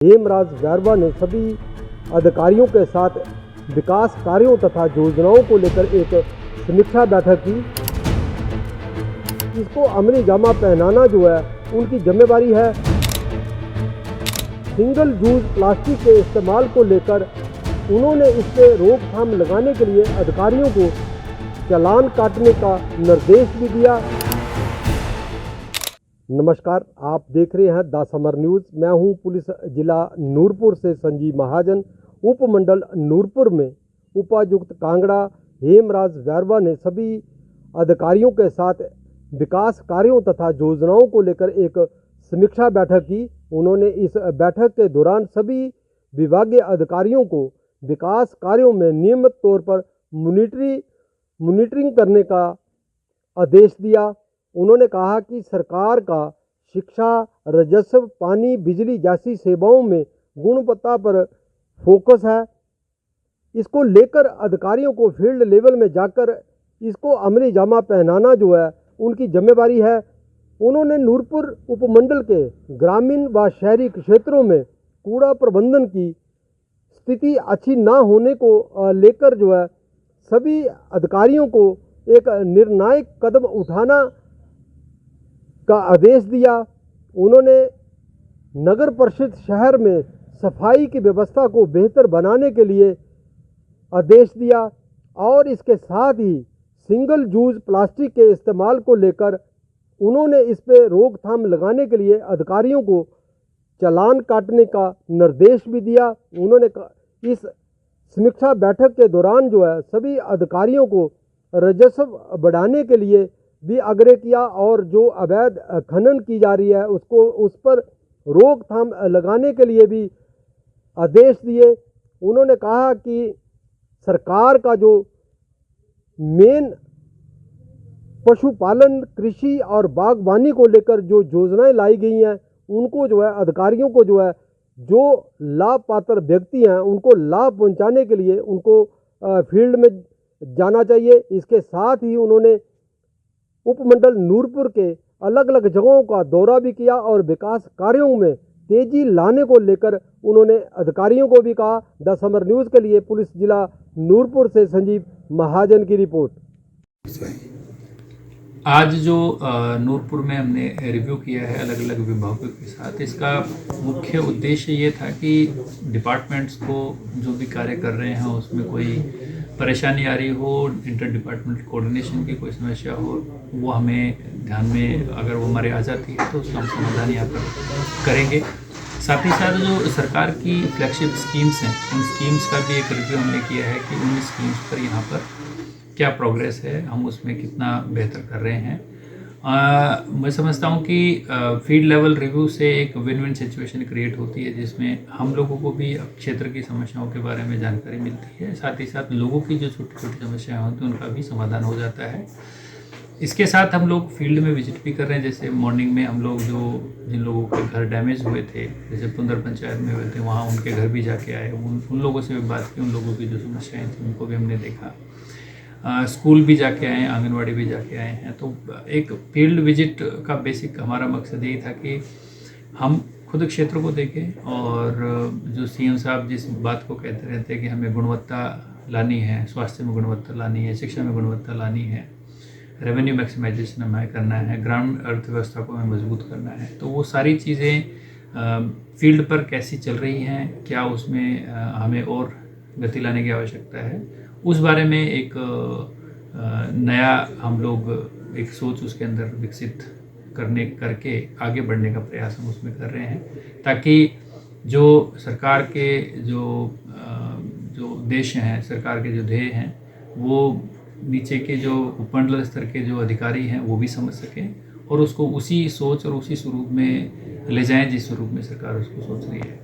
हेमराज गैरवा ने सभी अधिकारियों के साथ विकास कार्यों तथा योजनाओं को लेकर एक समीक्षा बैठक की। इसको अमली जामा पहनाना जो है उनकी जिम्मेदारी है। सिंगल यूज प्लास्टिक के इस्तेमाल को लेकर उन्होंने इस पर रोकथाम लगाने के लिए अधिकारियों को चालान काटने का निर्देश भी दिया। नमस्कार, आप देख रहे हैं द समर न्यूज़। मैं हूं पुलिस जिला नूरपुर से संजीव महाजन। उपमंडल नूरपुर में उपायुक्त कांगड़ा हेमराज गैरवा ने सभी अधिकारियों के साथ विकास कार्यों तथा योजनाओं को लेकर एक समीक्षा बैठक की। उन्होंने इस बैठक के दौरान सभी विभागीय अधिकारियों को विकास कार्यों में नियमित तौर पर मॉनिटरिंग करने का आदेश दिया। उन्होंने कहा कि सरकार का शिक्षा, राजस्व, पानी, बिजली जैसी सेवाओं में गुणवत्ता पर फोकस है। इसको लेकर अधिकारियों को फील्ड लेवल में जाकर इसको अमली जामा पहनाना जो है उनकी जिम्मेदारी है। उन्होंने नूरपुर उपमंडल के ग्रामीण व शहरी क्षेत्रों में कूड़ा प्रबंधन की स्थिति अच्छी ना होने को लेकर जो है सभी अधिकारियों को एक निर्णायक कदम उठाना का आदेश दिया। उन्होंने नगर परिषद शहर में सफाई की व्यवस्था को बेहतर बनाने के लिए आदेश दिया और इसके साथ ही सिंगल यूज प्लास्टिक के इस्तेमाल को लेकर उन्होंने इस पर रोकथाम लगाने के लिए अधिकारियों को चालान काटने का निर्देश भी दिया। उन्होंने इस समीक्षा बैठक के दौरान जो है सभी अधिकारियों को राजस्व बढ़ाने के लिए भी आग्रह किया और जो अवैध खनन की जा रही है उस पर रोकथाम लगाने के लिए भी आदेश दिए। उन्होंने कहा कि सरकार का जो मेन पशुपालन, कृषि और बागवानी को लेकर जो योजनाएं लाई गई हैं उनको जो है अधिकारियों को जो है जो लाभ पात्र व्यक्ति हैं उनको लाभ पहुंचाने के लिए उनको फील्ड में जाना चाहिए। इसके साथ ही उन्होंने उपमंडल नूरपुर के अलग अलग जगहों का दौरा भी किया और विकास कार्यों में तेजी लाने को लेकर उन्होंने अधिकारियों को भी कहा। द समर न्यूज़ के लिए पुलिस जिला नूरपुर से संजीव महाजन की रिपोर्ट। आज जो नूरपुर में हमने रिव्यू किया है अलग अलग विभागों के साथ, इसका मुख्य उद्देश्य ये था कि डिपार्टमेंट्स को जो भी कार्य कर रहे हैं उसमें कोई परेशानी आ रही हो, इंटर डिपार्टमेंट कोऑर्डिनेशन की कोई समस्या हो, वो हमें ध्यान में अगर वो हमारे आ जाती है तो उसका हम समाधान यहाँ पर करेंगे। साथ ही साथ जो सरकार की फ्लैगशिप स्कीम्स हैं उन स्कीम्स का भी एक रिव्यू हमने किया है कि उन स्कीम्स पर यहाँ पर क्या प्रोग्रेस है, हम उसमें कितना बेहतर कर रहे हैं। मैं समझता हूँ कि फील्ड लेवल रिव्यू से एक विन विन सिचुएशन क्रिएट होती है जिसमें हम लोगों को भी क्षेत्र की समस्याओं के बारे में जानकारी मिलती है, साथ ही साथ लोगों की जो छोटी छोटी समस्याएं होती हैं उनका भी समाधान हो जाता है। इसके साथ हम लोग फील्ड में विजिट भी कर रहे हैं। जैसे मॉर्निंग में हम लोग जिन लोगों के घर डैमेज हुए थे, जैसे पुंदर पंचायत में हुए थे, वहाँ उनके घर भी जाके आए, उन लोगों से भी बात की, उन लोगों की जो समस्याएँ थी उनको भी हमने देखा। स्कूल भी जाके आए हैं, आंगनवाड़ी भी जाके आए हैं। तो एक फील्ड विजिट का बेसिक हमारा मकसद यही था कि हम खुद क्षेत्र को देखें और जो सीएम साहब जिस बात को कहते रहते हैं कि हमें गुणवत्ता लानी है, स्वास्थ्य में गुणवत्ता लानी है, शिक्षा में गुणवत्ता लानी है, रेवेन्यू मैक्सिमाइजेशन हमें करना है, ग्रामीण अर्थव्यवस्था को हमें मजबूत करना है, तो वो सारी चीज़ें फील्ड पर कैसी चल रही हैं, क्या उसमें हमें और गति लाने की आवश्यकता है, उस बारे में एक नया हम लोग एक सोच उसके अंदर विकसित करके आगे बढ़ने का प्रयास हम उसमें कर रहे हैं, ताकि जो सरकार के जो उद्देश्य हैं, सरकार के जो ध्येय हैं, वो नीचे के जो उपमंडल स्तर के जो अधिकारी हैं वो भी समझ सकें और उसको उसी सोच और उसी स्वरूप में ले जाएं जिस स्वरूप में सरकार उसको सोच रही है।